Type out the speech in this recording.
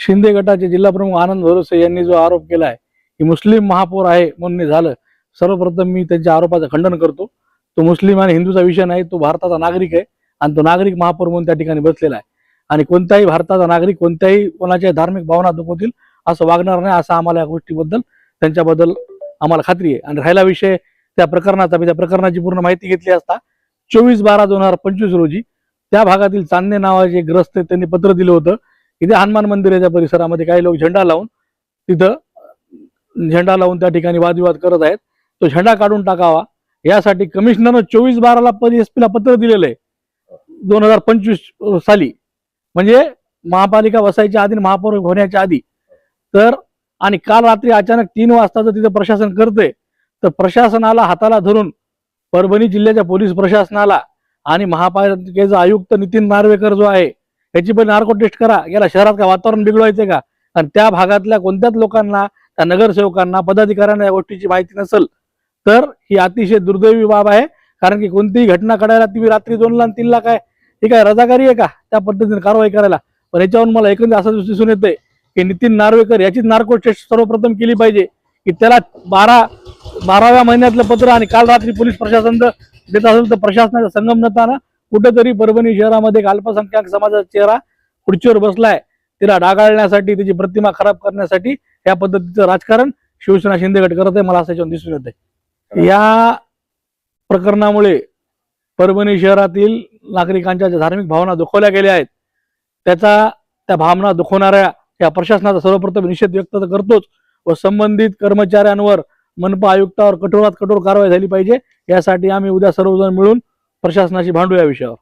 शिंदे गटाचे जिल्हा प्रमुख आनंद भरोसे यांनी जो आरोप केला आहे की मुस्लिम महापौर आहे म्हणून झालं, सर्वप्रथम मी त्यांच्या आरोपाचं खंडन करतो. तो मुस्लिम आणि हिंदूचा विषय नाही, तो भारताचा नागरिक आहे आणि तो नागरिक महापौर म्हणून त्या ठिकाणी बसलेला आहे. आणि कोणताही भारताचा नागरिक कोणत्याही कोणाच्या धार्मिक भावना दुखवतील असं वागणार नाही, असं आम्हाला या गोष्टीबद्दल त्यांच्याबद्दल आम्हाला खात्री आहे. आणि राहिला विषय त्या प्रकरणाचा, मी त्या प्रकरणाची पूर्ण माहिती घेतली असता 24/12/2025 रोजी त्या भागातील चांदणे नावाचे ग्रस्त त्यांनी पत्र दिलं होतं की त्या हनुमान मंदिराच्या परिसरामध्ये काही लोक झेंडा लावून त्या ठिकाणी वादविवाद करत आहेत, तो झेंडा काढून टाकावा यासाठी कमिशनरनं 24/12 एसपीला पत्र दिलेलं आहे 2025 साली, म्हणजे महापालिका बसायच्या आधी, महापौर होण्याच्या आधी. तर आणि काल रात्री अचानक 3 वाजता जर तिथं प्रशासन करते तर प्रशासनाला हाताला धरून परभणी जिल्ह्याच्या पोलीस प्रशासनाला आणि महापालिकेचा आयुक्त नितीन नार्वेकर जो आहे याची पण नार्को टेस्ट करा. याला शहरात का वातावरण बिघडवायचे का? आणि त्या भागातल्या कोणत्याच लोकांना, त्या नगरसेवकांना, पदाधिकाऱ्यांना या गोष्टीची माहिती नसेल तर ही अतिशय दुर्दैवी बाब आहे. कारण की कोणतीही घटना घडायला तुम्ही रात्री 2ला आणि 3ला काय ही काय रजाकारी आहे का त्या पद्धतीने कारवाई करायला? पण याच्यावरून मला एकंदर असं दिसून येतंय की नितीन नार्वेकर याचीच नार्को टेस्ट सर्वप्रथम केली पाहिजे की त्याला 12व्या महिन्यातलं पत्र आणि काल रात्री पोलीस प्रशासन देत असेल तर प्रशासनाच्या संगमतानं कुठेतरी परभणी शहरामध्ये एक अल्पसंख्याक समाजाचा चेहरा खुर्चीवर बसलाय, तिला डागाळण्यासाठी, त्याची प्रतिमा खराब करण्यासाठी या पद्धतीचं राजकारण शिवसेना शिंदे गट करत आहे, मला असं याच्यावर दिसून येत आहे. या प्रकरणामुळे परभणी शहरातील नागरिकांच्या ज्या धार्मिक भावना दुखवल्या गेल्या आहेत त्या भावना दुखवणाऱ्या या प्रशासनाचा सर्वप्रथम निषेध व्यक्त करतोच व संबंधित कर्मचाऱ्यांवर, मनपा आयुक्तावर कठोरात कठोर कारवाई झाली पाहिजे. यासाठी आम्ही उद्या सर्वजण मिळून प्रशासनाशी भांडू या विषयावर.